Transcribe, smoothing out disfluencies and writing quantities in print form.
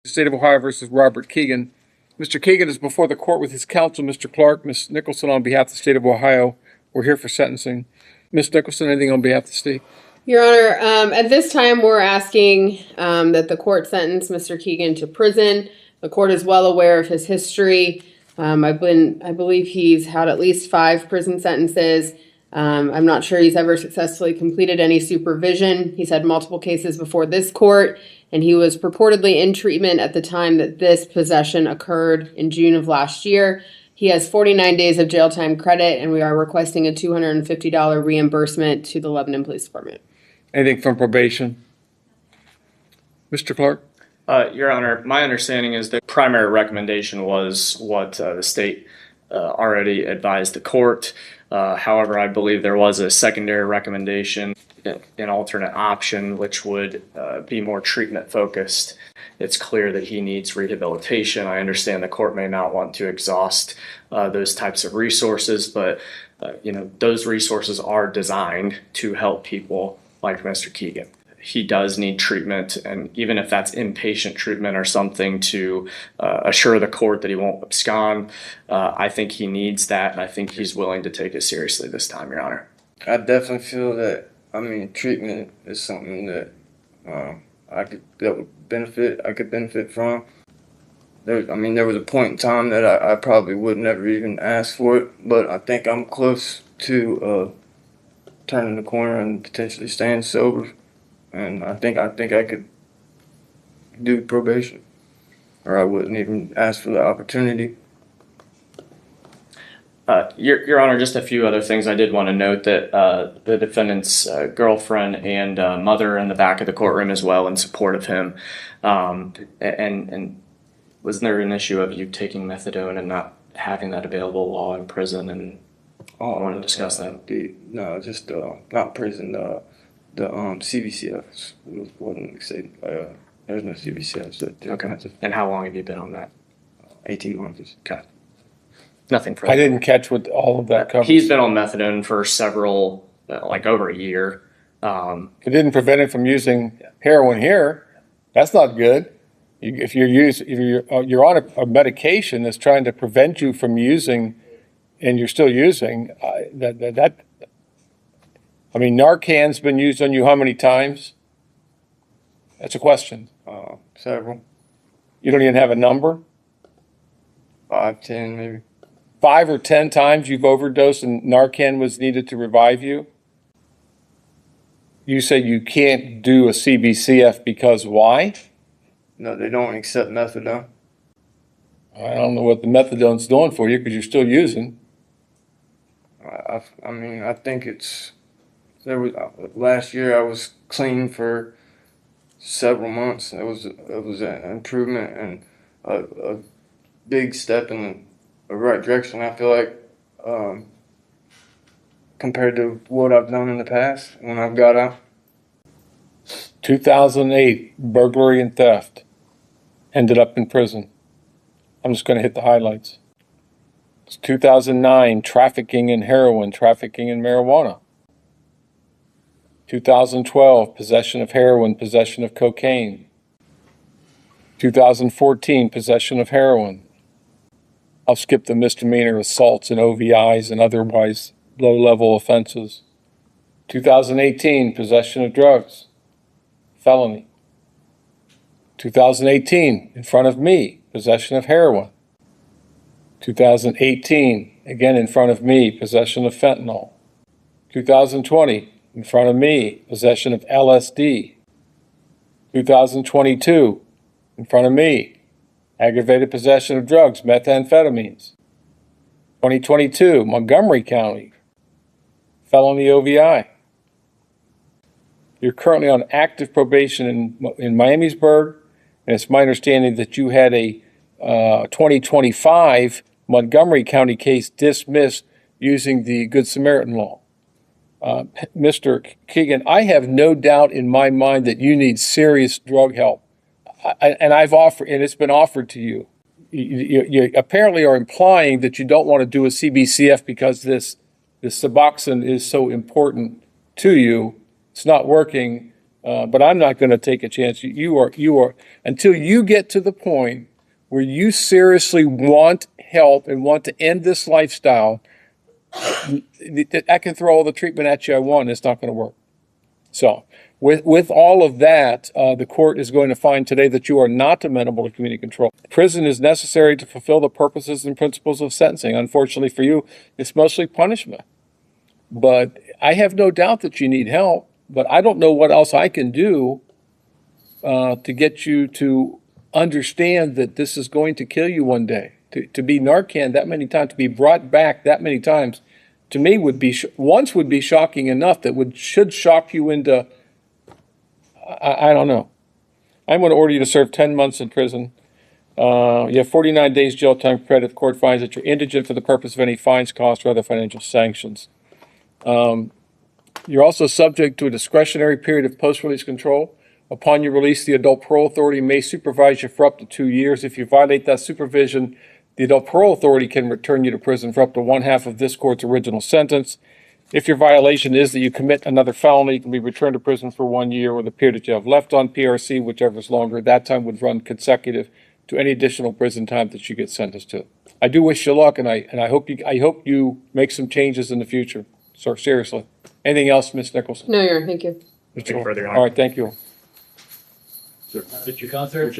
State of Ohio versus Robert Keegan. Mr. Keegan is before the court with his counsel, Mr. Clark. Ms. Nicholson, on behalf of the State of Ohio, we're here for sentencing. Ms. Nicholson, anything on behalf of the state? Your Honor, at this time we're asking that the court sentence Mr. Keegan to prison. The court is well aware of his history. I believe he's had at least 5 prison sentences. I'm not sure he's ever successfully completed any supervision. He's had multiple cases before this court, and he was purportedly in treatment at the time that this possession occurred in June of last year. He has 49 days of jail time credit, and we are requesting a $250 reimbursement to the Lebanon Police Department. Anything from probation? Mr. Clark? Your Honor, my understanding is the primary recommendation was what the state already advised the court. However, I believe there was a secondary recommendation, an alternate option, which would be more treatment focused. It's clear that he needs rehabilitation. I understand the court may not want to exhaust those types of resources, but those resources are designed to help people like Mr. Keegan. He does need treatment, and even if that's inpatient treatment or something to assure the court that he won't abscond, I think he needs that, and I think he's willing to take it seriously this time, Your Honor. I definitely feel that, treatment is something that I could benefit from. There was a point in time that I probably would never even ask for it, but I think I'm close to turning the corner and potentially staying sober. And I think I could do probation, or I wouldn't even ask for the opportunity. Your Honor, just a few other things. I did want to note that the defendant's girlfriend and mother are in the back of the courtroom as well in support of him. And wasn't there an issue of you taking methadone and not having that available while in prison? And I want to discuss that. No, just not prison. The CBCF wasn't exciting. There's no CBCF. Okay. And how long have you been on that? 18 months. Okay. Nothing further. I didn't catch what all of that covers. He's been on methadone for several, over a year. It didn't prevent him from using heroin here. That's not good. If you're on a medication that's trying to prevent you from using, and you're still using, Narcan's been used on you how many times? That's a question. Several. You don't even have a number? 5, 10 maybe. 5 or 10 times you've overdosed and Narcan was needed to revive you? You say you can't do a CBCF because why? No, they don't accept methadone. I don't know what the methadone's doing for you because you're still using. I think last year I was clean for several months. It was an improvement and a big step in the right direction. I feel like compared to what I've done in the past when I've got out. 2008, burglary and theft. Ended up in prison. I'm just going to hit the highlights. It's 2009, trafficking in heroin, trafficking in marijuana. 2012, possession of heroin, possession of cocaine. 2014, possession of heroin. I'll skip the misdemeanor assaults and OVIs and otherwise low-level offenses. 2018, possession of drugs, felony. 2018, in front of me, possession of heroin. 2018, again in front of me, possession of fentanyl. 2020, in front of me, possession of LSD. 2022, in front of me, aggravated possession of drugs, methamphetamines. 2022, Montgomery County, felony OVI. You're currently on active probation in Miamisburg, and it's my understanding that you had a 2025 Montgomery County case dismissed using the Good Samaritan law. Mr. Keegan, I have no doubt in my mind that you need serious drug help, and it's been offered to you. You apparently are implying that you don't want to do a CBCF because this Suboxone is so important to you. It's not working. But I'm not going to take a chance. You are, until you get to the point where you seriously want help and want to end this lifestyle, I can throw all the treatment at you I want, and it's not going to work. So with all of that, the court is going to find today that you are not amenable to community control. Prison is necessary to fulfill the purposes and principles of sentencing. Unfortunately for you, it's mostly punishment. But I have no doubt that you need help, but I don't know what else I can do to get you to understand that this is going to kill you one day. To be Narcan that many times, to be brought back that many times, to me would be once would be shocking enough that should shock you into I don't know. I'm going to order you to serve 10 months in prison. You have 49 days jail time credit. The court finds that you're indigent for the purpose of any fines, costs, or other financial sanctions. You're also subject to a discretionary period of post-release control. Upon your release, the adult parole authority may supervise you for up to 2 years. If you violate that supervision, the adult parole authority can return you to prison for up to 1/2 of this court's original sentence. If your violation is that you commit another felony, you can be returned to prison for 1 year or the period that you have left on PRC, whichever is longer. That time would run consecutive to any additional prison time that you get sentenced to. I do wish you luck, and I hope you make some changes in the future. So seriously. Anything else, Ms. Nicholson? No, Your Honor, thank you. Nothing further, Your Honor. All right, thank you. Mr. Concert?